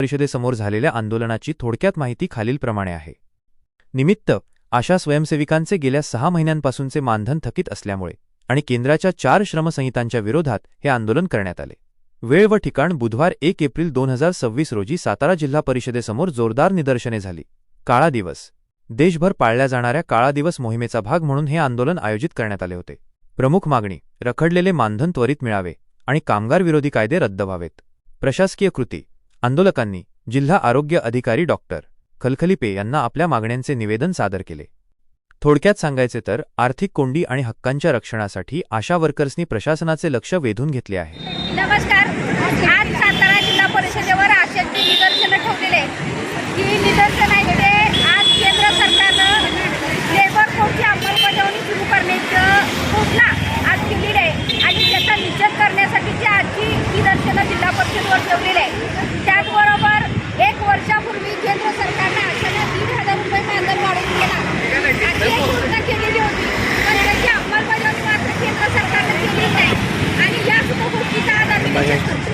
परिषदेसमोर झालेल्या आंदोलनाची थोडक्यात माहिती खालीलप्रमाणे आहे. निमित्त आशा स्वयंसेविकांचे गेल्या 6 महिन्यांपासूनचे मानधन थकीत असल्यामुळे आणि केंद्राच्या 4 श्रमसंहितांच्या विरोधात हे आंदोलन करण्यात आले. वेळ व ठिकाण बुधवार 1 एप्रिल 2026 रोजी सातारा जिल्हा परिषदेसमोर जोरदार निदर्शने झाली. काळा दिवस. देशभर पाळल्या जाणाऱ्या काळा दिवस मोहिमेचा भाग म्हणून हे आंदोलन आयोजित करण्यात आले होते. प्रमुख मागणी: रखडलेले मानधन त्वरित मिळावे आणि कामगार विरोधी कायदे रद्द व्हावेत. प्रशासकीय कृती: आंदोलकांनी जिल्हा आरोग्य अधिकारी डॉक्टर खलखलीपे यांना आपल्या मागण्यांचे निवेदन सादर केले. थोडक्यात सांगायचे तर आर्थिक कोंडी आणि हक्कांच्या रक्षणासाठी आशा वर्कर्सनी प्रशासनाचे लक्ष वेधून घेतले आहे. नमस्कार. आज सातारा जिल्हा परिषदेवर आशाची निदर्शनं ठेवलेले ही निदर्शन आहे ते आज केंद्र सरकारनं लेबर कोडची अंमलबजावणी सुरू करण्याची घोषणा आज केलेली आहे आणि त्याचा निषेध करण्यासाठीची आजची निदर्शनं जिल्हा परिषदेवर ठेवलेली आहे. त्याचबरोबर 1 वर्षापूर्वी केंद्र सरकारने आशांना 3,000 रुपये मानधन वाढवून केला आणि एक घोषणा केलेली होती, पण त्याची अंमलबजावणी मात्र केंद्र सरकारने केली नाही आणि या सुद्धा गोष्टीचा आज आम्ही निषेध करतो.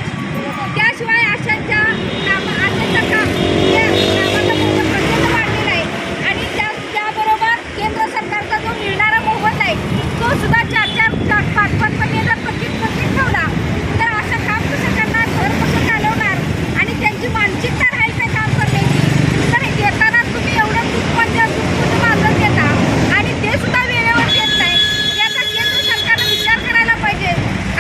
त्याशिवाय आशांच्या आशांचं काम हे नामाचा मोबदला प्रचंड वाढलेला आहे आणि त्याबरोबर केंद्र सरकारचा जो मिळणारा मोबदला आहे तो सुद्धा 4-4, 5-5 महिने जर थकीत ठेवला तर आशा काम कसं करणार, घर कसं चालवणार आणि त्यांची मानसिकता राहील काय काम करण्याची. तर देताना तुम्ही एवढं खूप मानधन देता आणि ते सुद्धा वेळेवर देत नाही, याचा केंद्र सरकारनं विचार करायला पाहिजे.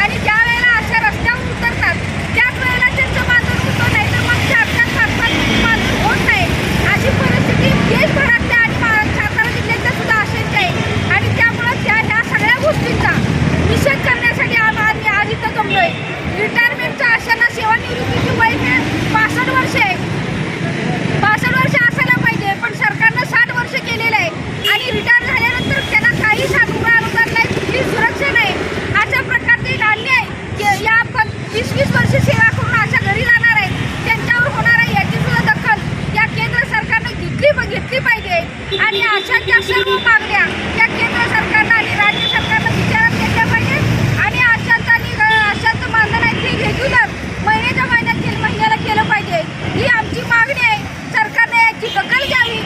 आणि ज्या वेळेला अशा रस्त्यावर उतरतात त्याच वेळेला त्यांचं मानधन होतं, नाही तर मग 4-4, 5-5 मानधन होत नाही. अशी परिस्थिती देशभरातल्या आणि सातारा जिल्ह्यातल्या सुद्धा अशांची आहे आणि त्यामुळं ह्या सगळ्या गोष्टींचा निषेध करण्यासाठी आम्ही आज इथं जमलोय. रिटायरमेंटच्या आशांना सेवानिवृत्तीची वय 65 वर्ष आहे. 65 वर्ष असायला पाहिजे, पण सरकारनं 60 वर्ष केलेलं आहे आणि रिटायर झाल्यानंतर त्यांना काही अनुदान नाही, कुठली सुरक्षा नाही. अशा प्रकारचे अन्याय या 20-20 वर्ष सेवा करून अशा घरी जाणार आहेत त्यांच्यावर होणार आहे, याची सुद्धा दखल या केंद्र सरकारनं घेतली पाहिजे आणि अशांच्या सर्व मागण्या या केंद्र सरकारनं आणि राज्य सरकारनं विचारात घेतल्या पाहिजे आणि आशांचं मानधन आहे ते रेग्युलर महिन्याला केलं पाहिजे. ही आमची मागणी आहे. सरकारने याची दखल घ्यावी